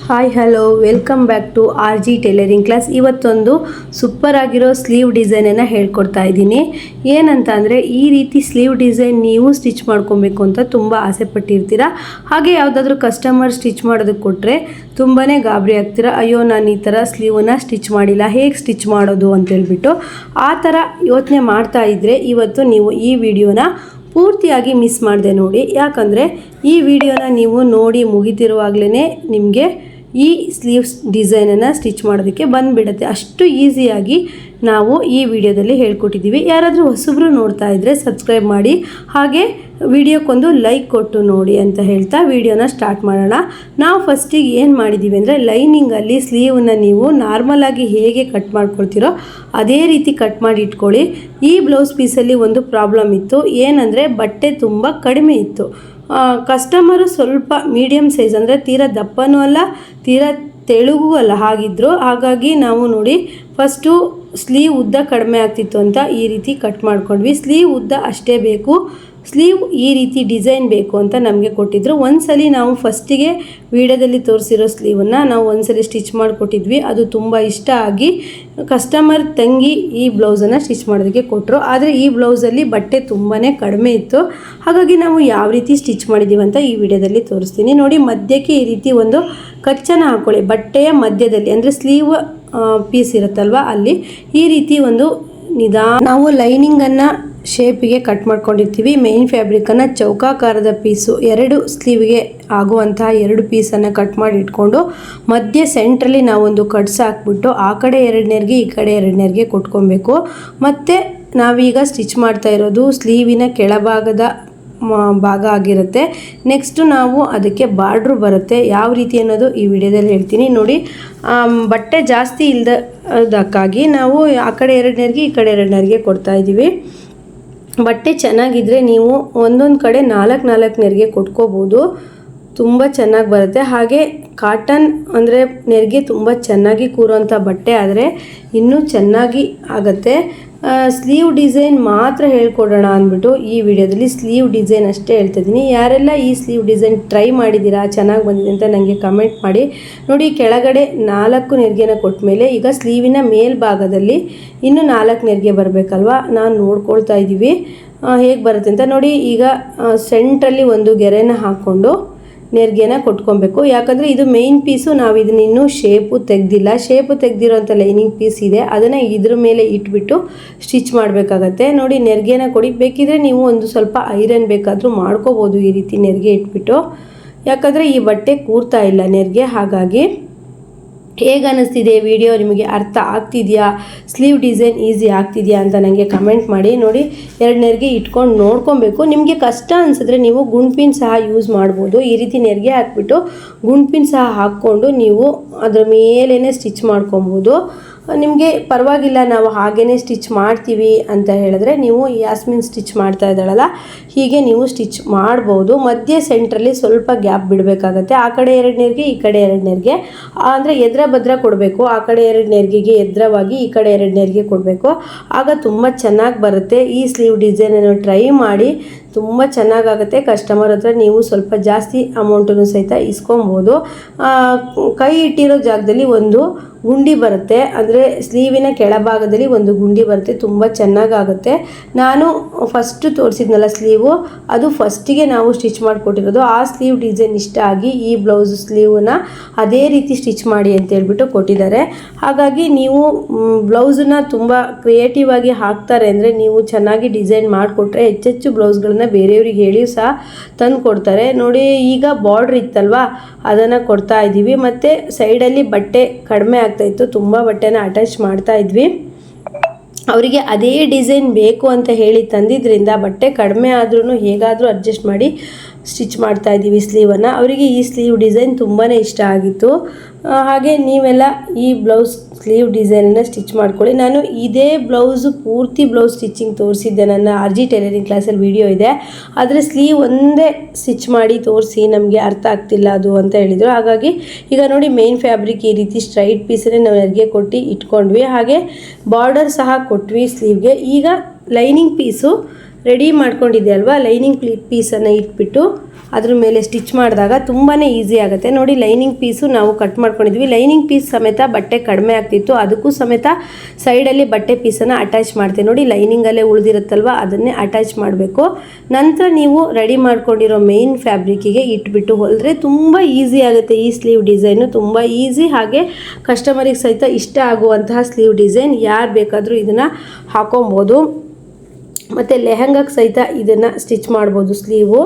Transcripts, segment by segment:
Hi hello welcome back to R G tailoring class. ಇವತ್ತೊಂದು super ಆಗಿರೋ sleeve ಡಿಸೈನನ್ನು ಹೇಳ್ಕೊಡ್ತಾ ಇದ್ದೀನಿ. ಏನಂತ ಅಂದರೆ ಈ ರೀತಿ ಸ್ಲೀವ್ ಡಿಸೈನ್ ನೀವು ಸ್ಟಿಚ್ ಮಾಡ್ಕೊಬೇಕು ಅಂತ ತುಂಬ ಆಸೆ ಪಟ್ಟಿರ್ತೀರ. ಹಾಗೆ ಯಾವುದಾದ್ರೂ ಕಸ್ಟಮರ್ ಸ್ಟಿಚ್ ಮಾಡೋದಕ್ಕೆ ಕೊಟ್ಟರೆ ತುಂಬಾ ಗಾಬರಿ ಆಗ್ತೀರ. ಅಯ್ಯೋ ನಾನು ಈ ಥರ ಸ್ಲೀವನ್ನು ಸ್ಟಿಚ್ ಮಾಡಿಲ್ಲ, ಹೇಗೆ ಸ್ಟಿಚ್ ಮಾಡೋದು ಅಂತೇಳ್ಬಿಟ್ಟು ಆ ಥರ ಯೋಚನೆ ಮಾಡ್ತಾ ಇದ್ದರೆ ಇವತ್ತು ನೀವು ಈ ವಿಡಿಯೋನ ಪೂರ್ತಿಯಾಗಿ ಮಿಸ್ ಮಾಡಿದೆ ನೋಡಿ. ಯಾಕಂದರೆ ಈ ವಿಡಿಯೋನ ನೀವು ನೋಡಿ ಮುಗಿತಿರುವಾಗಲೇ ನಿಮಗೆ ಈ ಸ್ಲೀವ್ಸ್ ಡಿಸೈನನ್ನು ಸ್ಟಿಚ್ ಮಾಡೋದಕ್ಕೆ ಬಂದುಬಿಡುತ್ತೆ. ಅಷ್ಟು ಈಸಿಯಾಗಿ ನಾವು ಈ ವಿಡಿಯೋದಲ್ಲಿ ಹೇಳ್ಕೊಟ್ಟಿದ್ದೀವಿ. ಯಾರಾದರೂ ಹೊಸಬ್ರು ನೋಡ್ತಾ ಇದ್ದರೆ ಸಬ್ಸ್ಕ್ರೈಬ್ ಮಾಡಿ, ಹಾಗೆ ವಿಡಿಯೋಕ್ಕೊಂದು ಲೈಕ್ ಕೊಟ್ಟು ನೋಡಿ ಅಂತ ಹೇಳ್ತಾ ವಿಡಿಯೋನ ಸ್ಟಾರ್ಟ್ ಮಾಡೋಣ. ನಾವು ಫಸ್ಟಿಗೆ ಏನು ಮಾಡಿದ್ದೀವಿ ಅಂದರೆ ಲೈನಿಂಗಲ್ಲಿ ಸ್ಲೀವನ್ನು ನೀವು ನಾರ್ಮಲಾಗಿ ಹೇಗೆ ಕಟ್ ಮಾಡ್ಕೊಳ್ತೀರೋ ಅದೇ ರೀತಿ ಕಟ್ ಮಾಡಿ ಇಟ್ಕೊಳ್ಳಿ. ಈ ಬ್ಲೌಸ್ ಪೀಸಲ್ಲಿ ಒಂದು ಪ್ರಾಬ್ಲಮ್ ಇತ್ತು, ಏನಂದರೆ ಬಟ್ಟೆ ತುಂಬ ಕಡಿಮೆ ಇತ್ತು. ಕಸ್ಟಮರು ಸ್ವಲ್ಪ ಮೀಡಿಯಮ್ ಸೈಜ್ ಅಂದರೆ ತೀರಾ ದಪ್ಪನೂ ಅಲ್ಲ ತೀರಾ ತೆಳುಗೂ ಅಲ್ಲ ಹಾಗಿದ್ರು. ಹಾಗಾಗಿ ನಾವು ನೋಡಿ ಫಸ್ಟು ಸ್ಲೀವ್ ಉದ್ದ ಕಡಿಮೆ ಆಗ್ತಿತ್ತು ಅಂತ ಈ ರೀತಿ ಕಟ್ ಮಾಡ್ಕೊಂಡ್ವಿ. ಸ್ಲೀವ್ ಉದ್ದ ಅಷ್ಟೇ ಬೇಕು, ಸ್ಲೀವ್ ಈ ರೀತಿ ಡಿಸೈನ್ ಬೇಕು ಅಂತ ನಮಗೆ ಕೊಟ್ಟಿದ್ದರು. ಒಂದ್ಸಲಿ ನಾವು ಫಸ್ಟಿಗೆ ವಿಡಿಯೋದಲ್ಲಿ ತೋರಿಸಿರೋ ಸ್ಲೀವನ್ನು ನಾವು ಒಂದ್ಸಲಿ ಸ್ಟಿಚ್ ಮಾಡಿಕೊಟ್ಟಿದ್ವಿ. ಅದು ತುಂಬ ಇಷ್ಟ ಆಗಿ ಕಸ್ಟಮರ್ ತಂಗಿ ಈ ಬ್ಲೌಸನ್ನು ಸ್ಟಿಚ್ ಮಾಡೋದಕ್ಕೆ ಕೊಟ್ಟರು. ಆದರೆ ಈ ಬ್ಲೌಸಲ್ಲಿ ಬಟ್ಟೆ ತುಂಬಾ ಕಡಿಮೆ ಇತ್ತು. ಹಾಗಾಗಿ ನಾವು ಯಾವ ರೀತಿ ಸ್ಟಿಚ್ ಮಾಡಿದ್ದೀವಿ ಅಂತ ಈ ವಿಡಿಯೋದಲ್ಲಿ ತೋರಿಸ್ತೀನಿ ನೋಡಿ. ಮಧ್ಯಕ್ಕೆ ಈ ರೀತಿ ಒಂದು ಕಚ್ಚನ್ನು ಹಾಕ್ಕೊಳ್ಳಿ, ಬಟ್ಟೆಯ ಮಧ್ಯದಲ್ಲಿ ಅಂದರೆ ಸ್ಲೀವ್ ಪೀಸ್ ಇರುತ್ತಲ್ವ ಅಲ್ಲಿ ಈ ರೀತಿ ಒಂದು ನಾವು ಲೈನಿಂಗನ್ನು ಶೇಪಿಗೆ ಕಟ್ ಮಾಡ್ಕೊಂಡಿರ್ತೀವಿ. ಮೇನ್ ಫ್ಯಾಬ್ರಿಕನ್ನು ಚೌಕಾಕಾರದ ಪೀಸು ಎರಡು ಸ್ಲೀವ್ಗೆ ಆಗುವಂತಹ ಎರಡು ಪೀಸನ್ನು ಕಟ್ ಮಾಡಿ ಇಟ್ಕೊಂಡು ಮಧ್ಯೆ ಸೆಂಟ್ರಲ್ಲಿ ನಾವೊಂದು ಕಟ್ಸ್ ಹಾಕ್ಬಿಟ್ಟು ಆ ಕಡೆ ಎರಡನೇರ್ಗೆ ಈ ಕಡೆ ಎರಡನೇರ್ಗೆ ಕೊಟ್ಕೊಬೇಕು. ಮತ್ತು ನಾವೀಗ ಸ್ಟಿಚ್ ಮಾಡ್ತಾ ಇರೋದು ಸ್ಲೀವಿನ ಕೆಳಭಾಗದ ಭಾಗ ಆಗಿರುತ್ತೆ. ನೆಕ್ಸ್ಟು ನಾವು ಅದಕ್ಕೆ ಬಾರ್ಡ್ರು ಬರುತ್ತೆ. ಯಾವ ರೀತಿ ಅನ್ನೋದು ಈ ವಿಡಿಯೋದಲ್ಲಿ ಹೇಳ್ತೀನಿ ನೋಡಿ. ಬಟ್ಟೆ ಜಾಸ್ತಿ ಇಲ್ಲದಕ್ಕಾಗಿ ನಾವು ಆ ಕಡೆ ಎರಡನೇರ್ಗೆ ಈ ಕಡೆ ಎರಡನೇರ್ಗೆ ಕೊಡ್ತಾ ಇದ್ದೀವಿ. ಬಟ್ಟೆ ಚೆನ್ನಾಗಿದ್ದರೆ ನೀವು ಒಂದೊಂದು ಕಡೆ ನಾಲ್ಕು ನೆರಿಗೆ ಕೊಟ್ಕೋಬೋದು, ತುಂಬ ಚೆನ್ನಾಗಿ ಬರುತ್ತೆ. ಹಾಗೆ ಕಾಟನ್ ಅಂದರೆ ನೆರಿಗೆ ತುಂಬ ಚೆನ್ನಾಗಿ ಕೂರುವಂಥ ಬಟ್ಟೆ ಆದರೆ ಇನ್ನೂ ಚೆನ್ನಾಗಿ ಆಗುತ್ತೆ. ಸ್ಲೀವ್ ಡಿಸೈನ್ ಮಾತ್ರ ಹೇಳ್ಕೊಡೋಣ ಅಂದ್ಬಿಟ್ಟು ಈ ವಿಡಿಯೋದಲ್ಲಿ ಸ್ಲೀವ್ ಡಿಸೈನ್ ಅಷ್ಟೇ ಹೇಳ್ತಿದ್ದೀನಿ. ಯಾರೆಲ್ಲ ಈ ಸ್ಲೀವ್ ಡಿಸೈನ್ ಟ್ರೈ ಮಾಡಿದ್ದೀರಾ, ಚೆನ್ನಾಗಿ ಬಂದಿದೆ ಅಂತ ನನಗೆ ಕಮೆಂಟ್ ಮಾಡಿ. ನೋಡಿ ಕೆಳಗಡೆ 4 ನೆರಿಗೆನ ಕೊಟ್ಟ ಮೇಲೆ ಈಗ ಸ್ಲೀವಿನ ಮೇಲ್ಭಾಗದಲ್ಲಿ ಇನ್ನೂ 4 ನೆರಿಗೆ ಬರಬೇಕಲ್ವ, ನಾನು ನೋಡ್ಕೊಳ್ತಾ ಇದ್ದೀವಿ ಹೇಗೆ ಬರುತ್ತೆ ಅಂತ ನೋಡಿ. ಈಗ ಸೆಂಟ್ರಲ್ಲಿ ಒಂದು ಗೆರೆನ ಹಾಕ್ಕೊಂಡು ನೆರಿಗೆನ ಕೊಟ್ಕೊಬೇಕು. ಯಾಕಂದರೆ ಇದು ಮೇಯ್ನ್ ಪೀಸು, ನಾವು ಇದನ್ನ ಇನ್ನೂ ಶೇಪು ತೆಗೆದಿಲ್ಲ. ಶೇಪು ತೆಗೆದಿರೋಂಥ ಲೈನಿಂಗ್ ಪೀಸ್ ಇದೆ, ಅದನ್ನು ಇದ್ರ ಮೇಲೆ ಇಟ್ಬಿಟ್ಟು ಸ್ಟಿಚ್ ಮಾಡಬೇಕಾಗತ್ತೆ. ನೋಡಿ ನೆರಿಗೆನ ಕೊಡಿ. ಬೇಕಿದ್ರೆ ನೀವು ಒಂದು ಸ್ವಲ್ಪ ಐರನ್ ಬೇಕಾದರೂ ಮಾಡ್ಕೋಬೋದು ಈ ರೀತಿ ನೆರಿಗೆ ಇಟ್ಬಿಟ್ಟು. ಯಾಕಂದರೆ ಈ ಬಟ್ಟೆ ಕೂರ್ತಾ ಇಲ್ಲ ನೆರಿಗೆ. ಹಾಗಾಗಿ ಹೇಗೆ ಅನ್ನಿಸ್ತಿದೆ ವಿಡಿಯೋ, ನಿಮಗೆ ಅರ್ಥ ಆಗ್ತಿದೆಯಾ, ಸ್ಲೀವ್ ಡಿಸೈನ್ ಈಸಿ ಆಗ್ತಿದೆಯಾ ಅಂತ ನನಗೆ ಕಮೆಂಟ್ ಮಾಡಿ. ನೋಡಿ ಎರಡು ನೆರಿಗೆ ಇಟ್ಕೊಂಡು ನೋಡ್ಕೊಬೇಕು. ನಿಮಗೆ ಕಷ್ಟ ಅನಿಸಿದ್ರೆ ನೀವು ಗುಂಡ್ಪಿನ್ ಸಹ ಯೂಸ್ ಮಾಡ್ಬೋದು. ಈ ರೀತಿ ನೆರಿಗೆ ಹಾಕ್ಬಿಟ್ಟು ಗುಂಡ್ಪಿನ್ ಸಹ ಹಾಕ್ಕೊಂಡು ನೀವು ಅದರ ಮೇಲೇ ಸ್ಟಿಚ್ ಮಾಡ್ಕೊಬೋದು. ನಿಮಗೆ ಪರವಾಗಿಲ್ಲ ನಾವು ಹಾಗೇ ಸ್ಟಿಚ್ ಮಾಡ್ತೀವಿ ಅಂತ ಹೇಳಿದ್ರೆ ನೀವು ಯಾಸ್ಮಿನ್ ಸ್ಟಿಚ್ ಮಾಡ್ತಾ ಇದ್ದಾಳಲ್ಲ ಹೀಗೆ ನೀವು ಸ್ಟಿಚ್ ಮಾಡ್ಬೋದು. ಮಧ್ಯೆ ಸೆಂಟ್ರಲ್ಲಿ ಸ್ವಲ್ಪ ಗ್ಯಾಪ್ ಬಿಡಬೇಕಾಗತ್ತೆ. ಆ ಕಡೆ ಎರಡು ನೆರಿಗೆ ಈ ಕಡೆ ಎರಡು ನೆರಿಗೆ ಅಂದರೆ ಎದ್ರ ಭದ್ರ ಕೊಡಬೇಕು. ಆ ಕಡೆ ಎರಡು ನೆರಿಗೆಗೆ ಎದ್ರವಾಗಿ ಈ ಕಡೆ ಎರಡು ನೆರಿಗೆ ಕೊಡಬೇಕು. ಆಗ ತುಂಬ ಚೆನ್ನಾಗಿ ಬರುತ್ತೆ. ಈ ಸ್ಲೀವ್ ಡಿಸೈನನ್ನು ಟ್ರೈ ಮಾಡಿ, ತುಂಬ ಚೆನ್ನಾಗಾಗುತ್ತೆ. ಕಸ್ಟಮರ್ ಹತ್ರ ನೀವು ಸ್ವಲ್ಪ ಜಾಸ್ತಿ ಅಮೌಂಟನ್ನು ಸಹಿತ ಇಸ್ಕೊಬೋದು. ಕೈ ಇಟ್ಟಿರೋ ಜಾಗದಲ್ಲಿ ಒಂದು ಗುಂಡಿ ಬರುತ್ತೆ, ಅಂದರೆ ಸ್ಲೀವಿನ ಕೆಳಭಾಗದಲ್ಲಿ ಒಂದು ಗುಂಡಿ ಬರುತ್ತೆ, ತುಂಬ ಚೆನ್ನಾಗಾಗುತ್ತೆ. ನಾನು ಫಸ್ಟು ತೋರಿಸಿದ್ನಲ್ಲ ಸ್ಲೀವು, ಅದು ಫಸ್ಟಿಗೆ ನಾವು ಸ್ಟಿಚ್ ಮಾಡಿಕೊಟ್ಟಿರೋದು. ಆ ಸ್ಲೀವ್ ಡಿಸೈನ್ ಇಷ್ಟ ಆಗಿ ಈ ಬ್ಲೌಸ್ ಸ್ಲೀವನ್ನ ಅದೇ ರೀತಿ ಸ್ಟಿಚ್ ಮಾಡಿ ಅಂತ ಹೇಳ್ಬಿಟ್ಟು ಕೊಟ್ಟಿದ್ದಾರೆ. ಹಾಗಾಗಿ ನೀವು ಬ್ಲೌಸನ್ನ ತುಂಬ ಕ್ರಿಯೇಟಿವ್ ಆಗಿ ಹಾಕ್ತಾರೆ ಅಂದರೆ ನೀವು ಚೆನ್ನಾಗಿ ಡಿಸೈನ್ ಮಾಡಿಕೊಟ್ರೆ ಹೆಚ್ಚೆಚ್ಚು ಬ್ಲೌಸ್ಗಳನ್ನ ಬೇರೆಯವ್ರಿಗೆ ಹೇಳಿ ಸಹ ತಂದು ಕೊಡ್ತಾರೆ. ನೋಡಿ ಈಗ ಬಾರ್ಡ್ರ್ ಇತ್ತಲ್ವಾ ಅದನ್ನು ಕೊಡ್ತಾ ಇದ್ದೀವಿ. ಮತ್ತು ಸೈಡಲ್ಲಿ ಬಟ್ಟೆ ಕಡಿಮೆ ಆಗ್ತಾಯಿತ್ತು, ತುಂಬ ಬಟ್ಟೆನ ಅಟ್ಯಾಚ್ ಮಾಡ್ತಾ ಇದ್ವಿ. ಅವರಿಗೆ ಅದೇ ಡಿಸೈನ್ ಬೇಕು ಅಂತ ಹೇಳಿ ತಂದಿದ್ದರಿಂದ ಬಟ್ಟೆ ಕಡಿಮೆ ಆದ್ರೂ ಹೇಗಾದರೂ ಅಡ್ಜಸ್ಟ್ ಮಾಡಿ ಸ್ಟಿಚ್ ಮಾಡ್ತಾ ಇದ್ದೀವಿ ಸ್ಲೀವನ್ನು. ಅವರಿಗೆ ಈ ಸ್ಲೀವ್ ಡಿಸೈನ್ ತುಂಬಾ ಇಷ್ಟ ಆಗಿತ್ತು. ಹಾಗೆ ನೀವೆಲ್ಲ ಈ ಬ್ಲೌಸ್ ಸ್ಲೀವ್ ಡಿಸೈನನ್ನು ಸ್ಟಿಚ್ ಮಾಡ್ಕೊಳ್ಳಿ. ನಾನು ಇದೇ ಬ್ಲೌಸು ಪೂರ್ತಿ ಬ್ಲೌಸ್ ಸ್ಟಿಚಿಂಗ್ ತೋರಿಸಿದ್ದೆ, ನನ್ನ ಆರ್ ಜಿ ಟೈಲರಿಂಗ್ ಕ್ಲಾಸಲ್ಲಿ ವಿಡಿಯೋ ಇದೆ. ಆದರೆ ಸ್ಲೀವ್ ಒಂದೇ ಸ್ಟಿಚ್ ಮಾಡಿ ತೋರಿಸಿ ನಮಗೆ ಅರ್ಥ ಆಗ್ತಿಲ್ಲ ಅದು ಅಂತ ಹೇಳಿದರು. ಹಾಗಾಗಿ ಈಗ ನೋಡಿ ಮೇನ್ ಫ್ಯಾಬ್ರಿಕ್ ಈ ರೀತಿ ಸ್ಟ್ರೈಟ್ ಪೀಸನ್ನೇ ನಾವು ನೆರಿಗೆ ಕೊಟ್ಟು ಇಟ್ಕೊಂಡ್ವಿ. ಹಾಗೆ ಬಾರ್ಡರ್ ಸಹ ಕೊಟ್ವಿ ಸ್ಲೀವ್ಗೆ. ಈಗ ಲೈನಿಂಗ್ ಪೀಸು ರೆಡಿ ಮಾಡ್ಕೊಂಡಿದ್ದೆ ಅಲ್ವಾ ಲೈನಿಂಗ್ ಪೀಸನ್ನು ಇಟ್ಬಿಟ್ಟು ಅದ್ರ ಮೇಲೆ ಸ್ಟಿಚ್ ಮಾಡಿದಾಗ ತುಂಬಾ ಈಸಿ ಆಗುತ್ತೆ ನೋಡಿ. ಲೈನಿಂಗ್ ಪೀಸು ನಾವು ಕಟ್ ಮಾಡ್ಕೊಂಡಿದ್ವಿ, ಲೈನಿಂಗ್ ಪೀಸ್ ಸಮೇತ ಬಟ್ಟೆ ಕಡಿಮೆ ಆಗ್ತಿತ್ತು, ಅದಕ್ಕೂ ಸಮೇತ ಸೈಡಲ್ಲಿ ಬಟ್ಟೆ ಪೀಸನ್ನು ಅಟ್ಯಾಚ್ ಮಾಡ್ತೀವಿ ನೋಡಿ. ಲೈನಿಂಗಲ್ಲೇ ಉಳಿದಿರುತ್ತಲ್ವ ಅದನ್ನೇ ಅಟ್ಯಾಚ್ ಮಾಡಬೇಕು. ನಂತರ ನೀವು ರೆಡಿ ಮಾಡ್ಕೊಂಡಿರೋ ಮೇನ್ ಫ್ಯಾಬ್ರಿಕ್ಕಿಗೆ ಇಟ್ಬಿಟ್ಟು ಹೊಲಿದ್ರೆ ತುಂಬ ಈಸಿ ಆಗುತ್ತೆ. ಈ ಸ್ಲೀವ್ ಡಿಸೈನು ತುಂಬ ಈಸಿ, ಹಾಗೆ ಕಸ್ಟಮರಿಗೆ ಸಹಿತ ಇಷ್ಟ ಆಗುವಂತಹ ಸ್ಲೀವ್ ಡಿಸೈನ್. ಯಾರು ಬೇಕಾದರೂ ಇದನ್ನು ಹಾಕೊಬೋದು ಮತ್ತು ಲೆಹಂಗಾಕ್ಕೆ ಸಹಿತ ಇದನ್ನು ಸ್ಟಿಚ್ ಮಾಡ್ಬೋದು. ಸ್ಲೀವು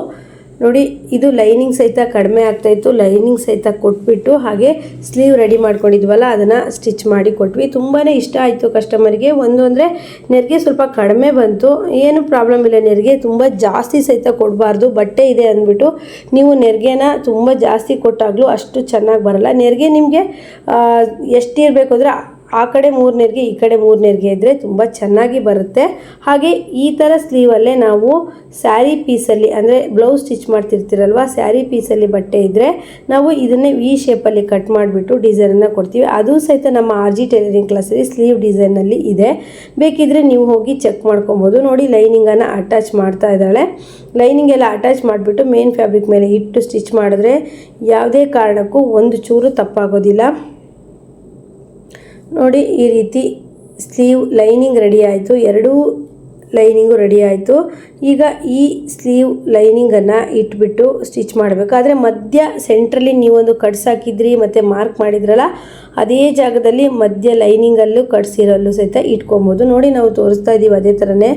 ನೋಡಿ, ಇದು ಲೈನಿಂಗ್ ಸಹಿತ ಕಡಿಮೆ ಆಗ್ತಾಯಿತ್ತು, ಲೈನಿಂಗ್ ಸಹಿತ ಕೊಟ್ಬಿಟ್ಟು ಹಾಗೆ ಸ್ಲೀವ್ ರೆಡಿ ಮಾಡ್ಕೊಂಡಿದ್ವಲ್ಲ ಅದನ್ನು ಸ್ಟಿಚ್ ಮಾಡಿ ಕೊಟ್ವಿ. ತುಂಬಾ ಇಷ್ಟ ಆಯಿತು ಕಸ್ಟಮರ್ಗೆ. ಒಂದು ಅಂದರೆ ನೆರಿಗೆ ಸ್ವಲ್ಪ ಕಡಿಮೆ ಬಂತು, ಏನು ಪ್ರಾಬ್ಲಮ್ ಇಲ್ಲ. ನೆರಿಗೆ ತುಂಬ ಜಾಸ್ತಿ ಸಹಿತ ಕೊಡಬಾರ್ದು, ಬಟ್ಟೆ ಇದೆ ಅಂದ್ಬಿಟ್ಟು ನೀವು ನೆರಿಗೆನ ತುಂಬ ಜಾಸ್ತಿ ಕೊಟ್ಟಾಗಲೂ ಅಷ್ಟು ಚೆನ್ನಾಗಿ ಬರಲ್ಲ. ನೆರಿಗೆ ನಿಮಗೆ ಎಷ್ಟು ಇರಬೇಕು ಅಂದರೆ ಆ ಕಡೆ 3 ನೆರಿಗೆ ಈ ಕಡೆ 3 ನೆರಿಗೆ ಇದ್ದರೆ ತುಂಬ ಚೆನ್ನಾಗಿ ಬರುತ್ತೆ. ಹಾಗೆ ಈ ಥರ ಸ್ಲೀವಲ್ಲೇ ನಾವು ಸ್ಯಾರಿ ಪೀಸಲ್ಲಿ ಅಂದರೆ ಬ್ಲೌಸ್ ಸ್ಟಿಚ್ ಮಾಡ್ತಿರ್ತೀರಲ್ವ, ಸ್ಯಾರಿ ಪೀಸಲ್ಲಿ ಬಟ್ಟೆ ಇದ್ದರೆ ನಾವು ಇದನ್ನೇ ವಿ ಶೇಪಲ್ಲಿ ಕಟ್ ಮಾಡಿಬಿಟ್ಟು ಡಿಸೈನನ್ನು ಕೊಡ್ತೀವಿ. ಅದು ಸಹಿತ ನಮ್ಮ RG ಟೈಲರಿಂಗ್ ಕ್ಲಾಸಲ್ಲಿ ಸ್ಲೀವ್ ಡಿಸೈನಲ್ಲಿ ಇದೆ, ಬೇಕಿದ್ದರೆ ನೀವು ಹೋಗಿ ಚೆಕ್ ಮಾಡ್ಕೊಬೋದು. ನೋಡಿ, ಲೈನಿಂಗನ್ನು ಅಟ್ಯಾಚ್ ಮಾಡ್ತಾ ಇದ್ದಾಳೆ. ಲೈನಿಂಗ್ ಎಲ್ಲ ಅಟ್ಯಾಚ್ ಮಾಡಿಬಿಟ್ಟು ಮೇನ್ ಫ್ಯಾಬ್ರಿಕ್ ಮೇಲೆ ಇಟ್ಟು ಸ್ಟಿಚ್ ಮಾಡಿದ್ರೆ ಯಾವುದೇ ಕಾರಣಕ್ಕೂ ಒಂದು ಚೂರು ತಪ್ಪಾಗೋದಿಲ್ಲ. ನೋಡಿ, ಈ ರೀತಿ ಸ್ಲೀವ್ ಲೈನಿಂಗ್ ರೆಡಿ ಆಯಿತು, ಎರಡೂ ಲೈನಿಂಗು ರೆಡಿ ಆಯಿತು. ಈಗ ಈ ಸ್ಲೀವ್ ಲೈನಿಂಗನ್ನು ಇಟ್ಬಿಟ್ಟು ಸ್ಟಿಚ್ ಮಾಡಬೇಕು. ಆದರೆ ಮಧ್ಯ ಸೆಂಟ್ರಲ್ಲಿ ನೀವೊಂದು ಕಟ್ಸ್ ಹಾಕಿದ್ರಿ ಮತ್ತು ಮಾರ್ಕ್ ಮಾಡಿದ್ರಲ್ಲ, ಅದೇ ಜಾಗದಲ್ಲಿ ಮಧ್ಯ ಲೈನಿಂಗಲ್ಲೂ ಕಟ್ಸಿರಲ್ಲೂ ಸಹಿತ ಇಟ್ಕೊಬೋದು. ನೋಡಿ, ನಾವು ತೋರಿಸ್ತಾ ಇದ್ದೀವಿ ಅದೇ ಥರನೇ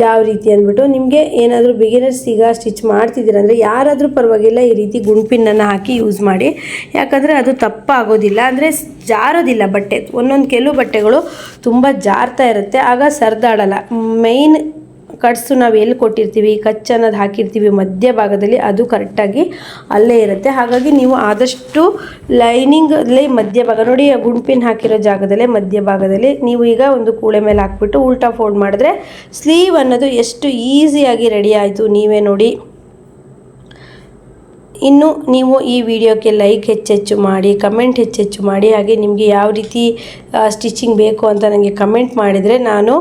ಯಾವ ರೀತಿ ಅಂದ್ಬಿಟ್ಟು. ನಿಮಗೆ ಏನಾದರೂ ಬಿಗಿನರ್ಸ್ ಈಗ ಸ್ಟಿಚ್ ಮಾಡ್ತಿದ್ದೀರಂದರೆ ಯಾರಾದರೂ ಪರವಾಗಿಲ್ಲ, ಈ ರೀತಿ ಗುಂಡ್ಪಿನ್ನನ್ನು ಹಾಕಿ ಯೂಸ್ ಮಾಡಿ. ಯಾಕಂದರೆ ಅದು ತಪ್ಪಾಗೋದಿಲ್ಲ, ಅಂದರೆ ಜಾರೋದಿಲ್ಲ ಬಟ್ಟೆ. ಕೆಲವು ಬಟ್ಟೆಗಳು ತುಂಬ ಜಾರ್ತಾ ಇರುತ್ತೆ, ಆಗ ಸರ್ದಾಡಲ್ಲ. ಮೈನ್ ಕಟ್ಸು ನಾವು ಎಲ್ಲಿ ಕೊಟ್ಟಿರ್ತೀವಿ, ಕಚ್ ಅನ್ನೋದು ಹಾಕಿರ್ತೀವಿ ಮಧ್ಯ ಭಾಗದಲ್ಲಿ, ಅದು ಕರೆಕ್ಟಾಗಿ ಅಲ್ಲೇ ಇರುತ್ತೆ. ಹಾಗಾಗಿ ನೀವು ಆದಷ್ಟು ಲೈನಿಂಗಲ್ಲಿ ಮಧ್ಯ ಭಾಗ ನೋಡಿ, ಗುಂಡ್ಪಿನ್ ಹಾಕಿರೋ ಜಾಗದಲ್ಲೇ ಮಧ್ಯ ಭಾಗದಲ್ಲಿ ನೀವು ಈಗ ಒಂದು ಕೂಳೆ ಮೇಲೆ ಹಾಕ್ಬಿಟ್ಟು ಉಲ್ಟಾ ಫೋಲ್ಡ್ ಮಾಡಿದ್ರೆ ಸ್ಲೀವ್ ಅನ್ನೋದು ಎಷ್ಟು ಈಸಿಯಾಗಿ ರೆಡಿ ಆಯಿತು, ನೀವೇ ನೋಡಿ. ಇನ್ನು ನೀವು ಈ ವಿಡಿಯೋಕ್ಕೆ ಲೈಕ್ ಹೆಚ್ಚೆಚ್ಚು ಮಾಡಿ, ಕಮೆಂಟ್ ಹೆಚ್ಚೆಚ್ಚು ಮಾಡಿ, ಹಾಗೆ ನಿಮಗೆ ಯಾವ ರೀತಿ ಸ್ಟಿಚಿಂಗ್ ಬೇಕು ಅಂತ ನನಗೆ ಕಮೆಂಟ್ ಮಾಡಿದರೆ ನಾನು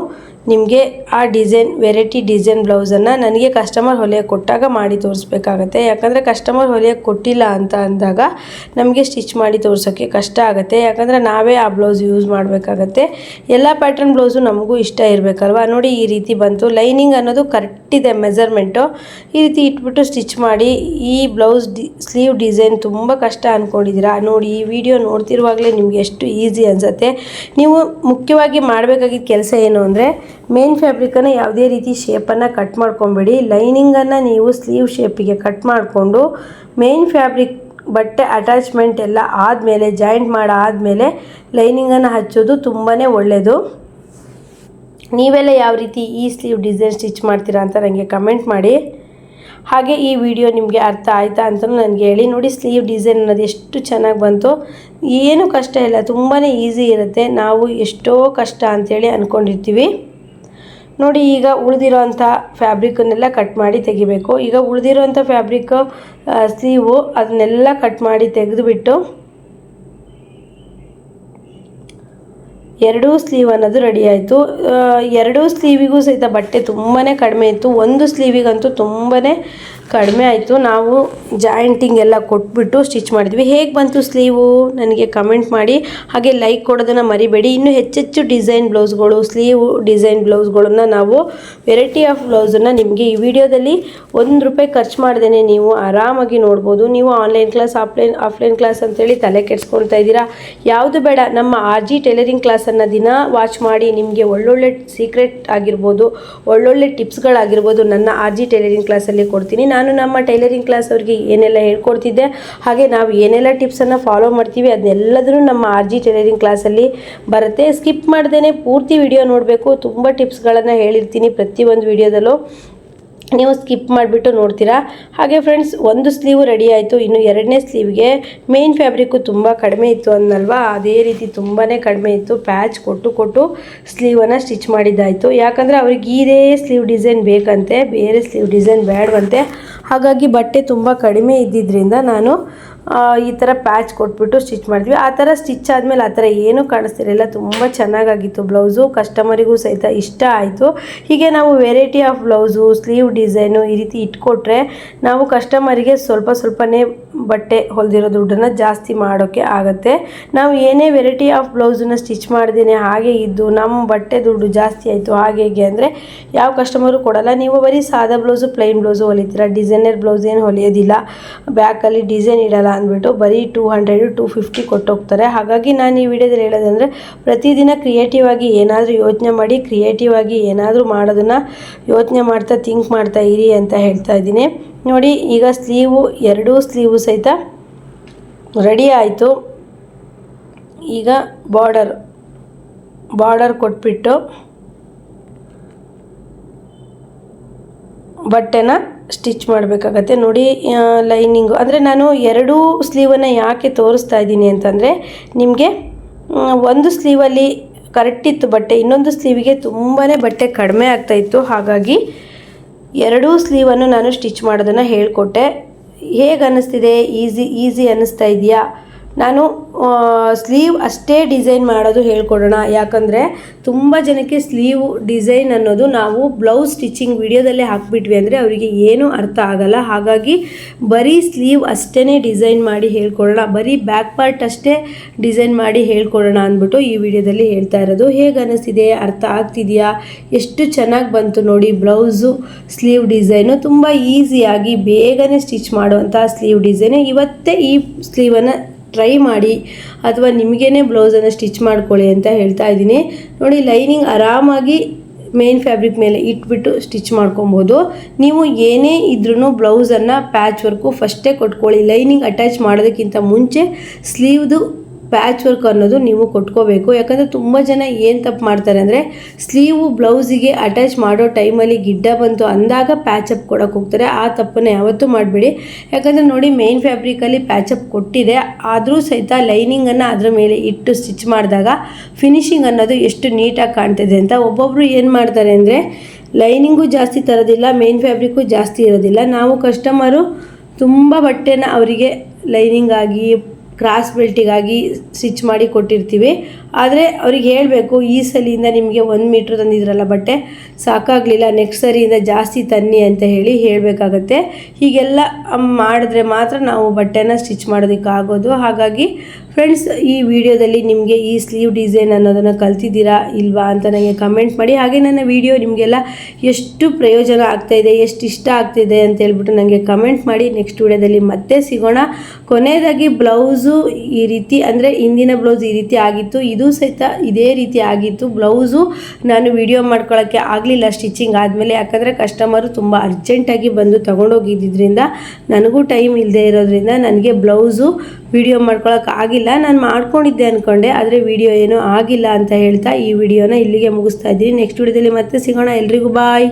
ನಿಮಗೆ ಆ ಡಿಸೈನ್ ವೆರೈಟಿ ಡಿಸೈನ್ ಬ್ಲೌಸನ್ನು ನನಗೆ ಕಸ್ಟಮರ್ ಹೊಲಿಯೋಕ್ಕೆ ಕೊಟ್ಟಾಗ ಮಾಡಿ ತೋರಿಸ್ಬೇಕಾಗತ್ತೆ. ಯಾಕಂದರೆ ಕಸ್ಟಮರ್ ಹೊಲಿಯೋಕ್ಕೆ ಕೊಟ್ಟಿಲ್ಲ ಅಂತ ಅಂದಾಗ ನಮಗೆ ಸ್ಟಿಚ್ ಮಾಡಿ ತೋರಿಸೋಕ್ಕೆ ಕಷ್ಟ ಆಗುತ್ತೆ. ಯಾಕಂದರೆ ನಾವೇ ಆ ಬ್ಲೌಸ್ ಯೂಸ್ ಮಾಡಬೇಕಾಗತ್ತೆ. ಎಲ್ಲ ಪ್ಯಾಟರ್ನ್ ಬ್ಲೌಸು ನಮಗೂ ಇಷ್ಟ ಇರಬೇಕಲ್ವ. ನೋಡಿ, ಈ ರೀತಿ ಬಂತು. ಲೈನಿಂಗ್ ಅನ್ನೋದು ಕರೆಕ್ಟ್ ಇದೆ ಮೆಜರ್ಮೆಂಟು. ಈ ರೀತಿ ಇಟ್ಬಿಟ್ಟು ಸ್ಟಿಚ್ ಮಾಡಿ. ಈ ಬ್ಲೌಸ್ ಸ್ಲೀವ್ ಡಿಸೈನ್ ತುಂಬ ಕಷ್ಟ ಅಂದ್ಕೊಂಡಿದ್ದೀರಾ. ನೋಡಿ, ಈ ವಿಡಿಯೋ ನೋಡ್ತಿರುವಾಗಲೇ ನಿಮಗೆ ಎಷ್ಟು ಈಸಿ ಅನಿಸುತ್ತೆ. ನೀವು ಮುಖ್ಯವಾಗಿ ಮಾಡಬೇಕಾಗಿದ್ದ ಕೆಲಸ ಏನು ಅಂದರೆ ಮೇನ್ ಫ್ಯಾಬ್ರಿಕನ್ನು ಯಾವುದೇ ರೀತಿ ಶೇಪನ್ನು ಕಟ್ ಮಾಡ್ಕೊಬೇಡಿ. ಲೈನಿಂಗನ್ನು ನೀವು ಸ್ಲೀವ್ ಶೇಪಿಗೆ ಕಟ್ ಮಾಡಿಕೊಂಡು ಮೇನ್ ಫ್ಯಾಬ್ರಿಕ್ ಬಟ್ಟೆ ಅಟ್ಯಾಚ್ಮೆಂಟ್ ಎಲ್ಲ ಆದಮೇಲೆ, ಜಾಯಿಂಟ್ ಮಾಡಾದಮೇಲೆ ಲೈನಿಂಗನ್ನು ಹಚ್ಚೋದು ತುಂಬಾ ಒಳ್ಳೆಯದು. ನೀವೆಲ್ಲ ಯಾವ ರೀತಿ ಈ ಸ್ಲೀವ್ ಡಿಸೈನ್ ಸ್ಟಿಚ್ ಮಾಡ್ತೀರಾ ಅಂತ ನನಗೆ ಕಮೆಂಟ್ ಮಾಡಿ. ಹಾಗೆ ಈ ವಿಡಿಯೋ ನಿಮಗೆ ಅರ್ಥ ಆಯಿತಾ ಅಂತಲೂ ನನಗೆ ಹೇಳಿ. ನೋಡಿ, ಸ್ಲೀವ್ ಡಿಸೈನ್ ಅನ್ನೋದು ಎಷ್ಟು ಚೆನ್ನಾಗಿ ಬಂತು. ಏನು ಕಷ್ಟ ಇಲ್ಲ, ತುಂಬಾ ಈಸಿ ಇರುತ್ತೆ. ನಾವು ಎಷ್ಟೋ ಕಷ್ಟ ಅಂಥೇಳಿ ಅಂದ್ಕೊಂಡಿರ್ತೀವಿ. ನೋಡಿ, ಈಗ ಉಳಿದಿರೋಂಥ ಫ್ಯಾಬ್ರಿಕನ್ನೆಲ್ಲ ಕಟ್ ಮಾಡಿ ತೆಗಿಬೇಕು. ಈಗ ಉಳಿದಿರೋಂಥ ಫ್ಯಾಬ್ರಿಕ್ ಸ್ಲೀವು ಅದನ್ನೆಲ್ಲ ಕಟ್ ಮಾಡಿ ತೆಗೆದುಬಿಟ್ಟು ಎರಡೂ ಸ್ಲೀವ್ ಅನ್ನೋದು ರೆಡಿ ಆಯಿತು. ಎರಡೂ ಸ್ಲೀವಿಗೂ ಸಹಿತ ಬಟ್ಟೆ ತುಂಬಾ ಕಡಿಮೆ ಇತ್ತು. ಒಂದು ಸ್ಲೀವಿಗಂತೂ ತುಂಬಾ ಕಡಿಮೆ ಆಯಿತು. ನಾವು ಜಾಯಿಂಟಿಂಗ್ ಎಲ್ಲ ಕೊಟ್ಬಿಟ್ಟು ಸ್ಟಿಚ್ ಮಾಡಿದ್ವಿ. ಹೇಗೆ ಬಂತು ಸ್ಲೀವು ನನಗೆ ಕಮೆಂಟ್ ಮಾಡಿ. ಹಾಗೆ ಲೈಕ್ ಕೊಡೋದನ್ನು ಮರಿಬೇಡಿ. ಇನ್ನೂ ಹೆಚ್ಚೆಚ್ಚು ಡಿಸೈನ್ ಬ್ಲೌಸ್ಗಳು, ಸ್ಲೀವ್ ಡಿಸೈನ್ ಬ್ಲೌಸ್ಗಳನ್ನು ನಾವು ವೆರೈಟಿ ಆಫ್ ಬ್ಲೌಸನ್ನು ನಿಮಗೆ ಈ ವಿಡಿಯೋದಲ್ಲಿ ₹1 ಖರ್ಚು ಮಾಡ್ದೇ ನೀವು ಆರಾಮಾಗಿ ನೋಡ್ಬೋದು. ನೀವು ಆನ್ಲೈನ್ ಕ್ಲಾಸ್, ಆಫ್ಲೈನ್ ಕ್ಲಾಸ್ ಅಂತೇಳಿ ತಲೆ ಕೆಡಿಸ್ಕೊಳ್ತಾ ಇದ್ದೀರಾ. ಯಾವುದು ಬೇಡ, ನಮ್ಮ RG ಟೈಲರಿಂಗ್ ಕ್ಲಾಸನ್ನು ದಿನ ವಾಚ್ ಮಾಡಿ. ನಿಮಗೆ ಒಳ್ಳೊಳ್ಳೆ ಸೀಕ್ರೆಟ್ ಆಗಿರ್ಬೋದು, ಒಳ್ಳೊಳ್ಳೆ ಟಿಪ್ಸ್ಗಳಾಗಿರ್ಬೋದು ನನ್ನ RG ಟೈಲರಿಂಗ್ ಕ್ಲಾಸಲ್ಲಿ ಕೊಡ್ತೀನಿ. ನಾನು ನಮ್ಮ ಟೈಲರಿಂಗ್ ಕ್ಲಾಸ್ ಅವ್ರಿಗೆ ಏನೆಲ್ಲ ಹೇಳ್ಕೊಡ್ತಿದ್ದೆ, ಹಾಗೆ ನಾವು ಏನೆಲ್ಲ ಟಿಪ್ಸನ್ನು ಫಾಲೋ ಮಾಡ್ತೀವಿ ಅದನ್ನೆಲ್ಲದೂ ನಮ್ಮ RG ಟೈಲರಿಂಗ್ ಕ್ಲಾಸಲ್ಲಿ ಬರುತ್ತೆ. ಸ್ಕಿಪ್ ಮಾಡ್ದೇ ಪೂರ್ತಿ ವಿಡಿಯೋ ನೋಡಬೇಕು. ತುಂಬ ಟಿಪ್ಸ್ಗಳನ್ನು ಹೇಳಿರ್ತೀನಿ ಪ್ರತಿಯೊಂದು ವಿಡಿಯೋದಲ್ಲೂ. ನೀವು ಸ್ಕಿಪ್ ಮಾಡಿಬಿಟ್ಟು ನೋಡ್ತೀರಾ. ಹಾಗೆ ಫ್ರೆಂಡ್ಸ್, ಒಂದು ಸ್ಲೀವ್ ರೆಡಿ ಆಯಿತು. ಇನ್ನು ಎರಡನೇ ಸ್ಲೀವ್ಗೆ ಮೇನ್ ಫ್ಯಾಬ್ರಿಕ್ಕು ತುಂಬ ಕಡಿಮೆ ಇತ್ತು ಅನ್ನಲ್ವಾ, ಅದೇ ರೀತಿ ತುಂಬಾ ಕಡಿಮೆ ಇತ್ತು. ಪ್ಯಾಚ್ ಕೊಟ್ಟು ಸ್ಲೀವನ್ನು ಸ್ಟಿಚ್ ಮಾಡಿದ್ದಾಯಿತು. ಯಾಕಂದರೆ ಅವ್ರಿಗೆ ಇದೇ ಸ್ಲೀವ್ ಡಿಸೈನ್ ಬೇಕಂತೆ, ಬೇರೆ ಸ್ಲೀವ್ ಡಿಸೈನ್ ಬೇಡವಂತೆ. ಹಾಗಾಗಿ ಬಟ್ಟೆ ತುಂಬ ಕಡಿಮೆ ಇದ್ದಿದ್ದರಿಂದ ನಾನು ಈ ಥರ ಪ್ಯಾಚ್ ಕೊಟ್ಬಿಟ್ಟು ಸ್ಟಿಚ್ ಮಾಡಿದ್ವಿ. ಆ ಥರ ಸ್ಟಿಚ್ ಆದಮೇಲೆ ಆ ಥರ ಏನೂ ಕಾಣಿಸ್ತಿರಲಿಲ್ಲ, ತುಂಬ ಚೆನ್ನಾಗಾಗಿತ್ತು ಬ್ಲೌಸು, ಕಸ್ಟಮರಿಗೂ ಸಹಿತ ಇಷ್ಟ ಆಯಿತು. ಹೀಗೆ ನಾವು variety of blouse, sleeve design ಈ ರೀತಿ ಇಟ್ಕೊಟ್ರೆ ನಾವು ಕಸ್ಟಮರಿಗೆ ಸ್ವಲ್ಪನೇ ಬಟ್ಟೆ ಹೊಲಿದಿರೋ ದುಡ್ಡನ್ನು ಜಾಸ್ತಿ ಮಾಡೋಕ್ಕೆ ಆಗುತ್ತೆ. ನಾವು ಏನೇ ವೆರೈಟಿ ಆಫ್ ಬ್ಲೌಸನ್ನ ಸ್ಟಿಚ್ ಮಾಡ್ದೇನೆ ಹಾಗೆ ಇದ್ದು ನಮ್ಮ ಬಟ್ಟೆ ದುಡ್ಡು ಜಾಸ್ತಿ ಆಯಿತು ಹಾಗೆ ಹೀಗೆ ಅಂದರೆ ಯಾವ ಕಸ್ಟಮರು ಕೊಡಲ್ಲ. ನೀವು ಬರೀ ಸಾದಾ ಬ್ಲೌಸು, ಪ್ಲೈನ್ ಬ್ಲೌಸು ಹೊಲಿತೀರ, ಡಿಸೈನರ್ ಬ್ಲೌಸ್ ಏನು ಹೊಲಿಯೋದಿಲ್ಲ, ಬ್ಯಾಕಲ್ಲಿ ಡಿಸೈನ್ ಇಡಲ್ಲ ಅಂದ್ಬಿಟ್ಟು ಬರೀ 200-250 ಕೊಟ್ಟೋಗ್ತಾರೆ. ಹಾಗಾಗಿ ನಾನು ಈ ವಿಡಿಯೋದಲ್ಲಿ ಹೇಳೋದಂದರೆ ಪ್ರತಿದಿನ ಕ್ರಿಯೇಟಿವ್ ಆಗಿ ಏನಾದರೂ ಯೋಚನೆ ಮಾಡಿ, ಕ್ರಿಯೇಟಿವ್ ಆಗಿ ಏನಾದರೂ ಮಾಡೋದನ್ನು ಯೋಚನೆ ಮಾಡ್ತಾ ಥಿಂಕ್ ಮಾಡ್ತಾ ಇರಿ ಅಂತ ಹೇಳ್ತಾ ಇದ್ದೀನಿ. ನೋಡಿ, ಈಗ ಎರಡೂ ಸ್ಲೀವು ಸಹಿತ ರೆಡಿ ಆಯಿತು. ಈಗ ಬಾರ್ಡರ್ ಕೊಟ್ಬಿಟ್ಟು ಬಟ್ಟೆನ ಸ್ಟಿಚ್ ಮಾಡಬೇಕಾಗತ್ತೆ. ನೋಡಿ, ಲೈನಿಂಗು ಅಂದರೆ ನಾನು ಎರಡೂ ಸ್ಲೀವನ್ನು ಯಾಕೆ ತೋರಿಸ್ತಾ ಇದ್ದೀನಿ ಅಂತಂದರೆ ನಿಮಗೆ ಒಂದು ಸ್ಲೀವಲ್ಲಿ ಕರೆಕ್ಟ್ ಇತ್ತು ಬಟ್ಟೆ, ಇನ್ನೊಂದು ಸ್ಲೀವಿಗೆ ತುಂಬಾ ಬಟ್ಟೆ ಕಡಿಮೆ ಆಗ್ತಾಯಿತ್ತು. ಹಾಗಾಗಿ ಎರಡೂ ಸ್ಲೀವನ್ನು ನಾನು ಸ್ಟಿಚ್ ಮಾಡೋದನ್ನು ಹೇಳಿಕೊಟ್ಟೆ. ಹೇಗೆ ಅನ್ನಿಸ್ತಿದೆ? ಈಸಿ ಅನ್ನಿಸ್ತಾ ಇದೆಯಾ? ನಾನು ಸ್ಲೀವ್ ಅಷ್ಟೇ ಡಿಸೈನ್ ಮಾಡೋದು ಹೇಳ್ಕೊಡೋಣ, ಯಾಕಂದರೆ ತುಂಬ ಜನಕ್ಕೆ ಸ್ಲೀವ್ ಡಿಸೈನ್ ಅನ್ನೋದು ನಾವು ಬ್ಲೌಸ್ ಸ್ಟಿಚಿಂಗ್ ವಿಡಿಯೋದಲ್ಲೇ ಹಾಕ್ಬಿಟ್ವಿ ಅಂದರೆ ಅವರಿಗೆ ಏನೂ ಅರ್ಥ ಆಗಲ್ಲ. ಹಾಗಾಗಿ ಬರೀ ಸ್ಲೀವ್ ಅಷ್ಟೇ ಡಿಸೈನ್ ಮಾಡಿ ಹೇಳ್ಕೊಡೋಣ, ಬರೀ ಬ್ಯಾಕ್ ಪಾರ್ಟ್ ಅಷ್ಟೇ ಡಿಸೈನ್ ಮಾಡಿ ಹೇಳ್ಕೊಡೋಣ ಅಂದ್ಬಿಟ್ಟು ಈ ವಿಡಿಯೋದಲ್ಲಿ ಹೇಳ್ತಾ ಇರೋದು. ಹೇಗೆ ಅನ್ನಿಸ್ತಿದೆ? ಅರ್ಥ ಆಗ್ತಿದೆಯಾ? ಎಷ್ಟು ಚೆನ್ನಾಗಿ ಬಂತು ನೋಡಿ ಬ್ಲೌಸು ಸ್ಲೀವ್ ಡಿಸೈನು. ತುಂಬ ಈಸಿಯಾಗಿ ಬೇಗನೆ ಸ್ಟಿಚ್ ಮಾಡುವಂಥ ಸ್ಲೀವ್ ಡಿಸೈನು. ಇವತ್ತೇ ಈ ಸ್ಲೀವನ್ನು ಟ್ರೈ ಮಾಡಿ ಅಥವಾ ನಿಮಗೇನೆ ಬ್ಲೌಸನ್ನು ಸ್ಟಿಚ್ ಮಾಡ್ಕೊಳ್ಳಿ ಅಂತ ಹೇಳ್ತಾ ಇದ್ದೀನಿ. ನೋಡಿ, ಲೈನಿಂಗ್ ಆರಾಮಾಗಿ ಮೇನ್ ಫ್ಯಾಬ್ರಿಕ್ ಮೇಲೆ ಇಟ್ಬಿಟ್ಟು ಸ್ಟಿಚ್ ಮಾಡ್ಕೊಬೋದು. ನೀವು ಏನೇ ಇದ್ರೂ ಬ್ಲೌಸನ್ನು ಪ್ಯಾಚ್ ವರ್ಕು ಫಸ್ಟೇ ಕೊಟ್ಕೊಳ್ಳಿ. ಲೈನಿಂಗ್ ಅಟ್ಯಾಚ್ ಮಾಡೋದಕ್ಕಿಂತ ಮುಂಚೆ ಸ್ಲೀವ್ದು ಪ್ಯಾಚ್ ವರ್ಕ್ ಅನ್ನೋದು ನೀವು ಕೊಟ್ಕೋಬೇಕು. ಯಾಕಂದರೆ ತುಂಬ ಜನ ಏನು ತಪ್ಪು ಮಾಡ್ತಾರೆ ಅಂದರೆ ಸ್ಲೀವು ಬ್ಲೌಸಿಗೆ ಅಟ್ಯಾಚ್ ಮಾಡೋ ಟೈಮಲ್ಲಿ ಗಿಡ್ಡ ಬಂತು ಅಂದಾಗ ಪ್ಯಾಚಪ್ ಕೊಡೋಕೆ ಹೋಗ್ತಾರೆ. ಆ ತಪ್ಪನ್ನು ಯಾವತ್ತೂ ಮಾಡಬೇಡಿ. ಯಾಕಂದರೆ ನೋಡಿ, ಮೇನ್ ಫ್ಯಾಬ್ರಿಕಲ್ಲಿ ಪ್ಯಾಚಪ್ ಕೊಟ್ಟಿದೆ, ಆದರೂ ಸಹಿತ ಲೈನಿಂಗನ್ನು ಅದರ ಮೇಲೆ ಇಟ್ಟು ಸ್ಟಿಚ್ ಮಾಡಿದಾಗ ಫಿನಿಶಿಂಗ್ ಅನ್ನೋದು ಎಷ್ಟು ನೀಟಾಗಿ ಕಾಣ್ತಿದೆ ಅಂತ. ಒಬ್ಬೊಬ್ಬರು ಏನು ಮಾಡ್ತಾರೆ ಅಂದರೆ ಲೈನಿಂಗು ಜಾಸ್ತಿ ತರೋದಿಲ್ಲ, ಮೇನ್ ಫ್ಯಾಬ್ರಿಕ್ಕು ಜಾಸ್ತಿ ಇರೋದಿಲ್ಲ. ನಾವು ಕಸ್ಟಮರು ತುಂಬ ಬಟ್ಟೆನ ಅವರಿಗೆ ಲೈನಿಂಗ್ ಆಗಿ ಕ್ರಾಸ್ ಬೆಲ್ಟಿಗಾಗಿ ಸ್ಟಿಚ್ ಮಾಡಿ ಕೊಟ್ಟಿರ್ತೀವಿ. ಆದರೆ ಅವ್ರಿಗೆ ಹೇಳಬೇಕು, ಈ ಸಲಿಯಿಂದ ನಿಮಗೆ 1 ಮೀಟ್ರ್ ತಂದಿದ್ರಲ್ಲ ಬಟ್ಟೆ ಸಾಕಾಗಲಿಲ್ಲ, ನೆಕ್ಸ್ಟ್ ಸರಿಯಿಂದ ಜಾಸ್ತಿ ತನ್ನಿ ಅಂತ ಹೇಳಬೇಕಾಗತ್ತೆ. ಹೀಗೆಲ್ಲ ಮಾಡಿದ್ರೆ ಮಾತ್ರ ನಾವು ಬಟ್ಟೆನ ಸ್ಟಿಚ್ ಮಾಡೋದಕ್ಕಾಗೋದು. ಹಾಗಾಗಿ ಫ್ರೆಂಡ್ಸ್, ಈ ವಿಡಿಯೋದಲ್ಲಿ ನಿಮಗೆ ಈ ಸ್ಲೀವ್ ಡಿಸೈನ್ ಅನ್ನೋದನ್ನು ಕಲ್ತಿದ್ದೀರಾ ಇಲ್ವಾ ಅಂತ ನನಗೆ ಕಮೆಂಟ್ ಮಾಡಿ. ಹಾಗೆ ನನ್ನ ವಿಡಿಯೋ ನಿಮಗೆಲ್ಲ ಎಷ್ಟು ಪ್ರಯೋಜನ ಆಗ್ತಾಯಿದೆ, ಎಷ್ಟು ಇಷ್ಟ ಆಗ್ತಿದೆ ಅಂತ ಹೇಳ್ಬಿಟ್ಟು ನನಗೆ ಕಮೆಂಟ್ ಮಾಡಿ. ನೆಕ್ಸ್ಟ್ ವಿಡಿಯೋದಲ್ಲಿ ಮತ್ತೆ ಸಿಗೋಣ. ಕೊನೆಯದಾಗಿ ಬ್ಲೌಸು ಈ ರೀತಿ ಅಂದರೆ ಹಿಂದಿನ ಬ್ಲೌಸ್ ಈ ರೀತಿ ಆಗಿತ್ತು, ಇದು ಸಹಿತ ಇದೇ ರೀತಿ ಆಗಿತ್ತು. ಬ್ಲೌಸು ನಾನು ವಿಡಿಯೋ ಮಾಡ್ಕೊಳ್ಳೋಕ್ಕೆ ಆಗಲಿಲ್ಲ ಸ್ಟಿಚಿಂಗ್ ಆದಮೇಲೆ, ಯಾಕಂದರೆ ಕಸ್ಟಮರು ತುಂಬ ಅರ್ಜೆಂಟಾಗಿ ಬಂದು ತೊಗೊಂಡೋಗಿದ್ದರಿಂದ ನನಗೂ ಟೈಮ್ ಇಲ್ಲದೆ ಇರೋದ್ರಿಂದ ನನಗೆ ಬ್ಲೌಸು ವಿಡಿಯೋ ಮಾಡ್ಕೊಳ್ಳೋಕೆ ಆಗಿಲ್ಲ. ನಾನು ಮಾಡ್ಕೊಂಡಿದ್ದೆ ಅಂದ್ಕೊಂಡೆ, ಆದರೆ ವಿಡಿಯೋ ಏನೂ ಆಗಿಲ್ಲ ಅಂತ ಹೇಳ್ತಾ ಈ ವಿಡಿಯೋನ ಇಲ್ಲಿಗೆ ಮುಗಿಸ್ತಾ ಇದ್ದೀನಿ. ನೆಕ್ಸ್ಟ್ ವಿಡಿಯೋದಲ್ಲಿ ಮತ್ತೆ ಸಿಗೋಣ. ಎಲ್ರಿಗೂ ಬಾಯ್.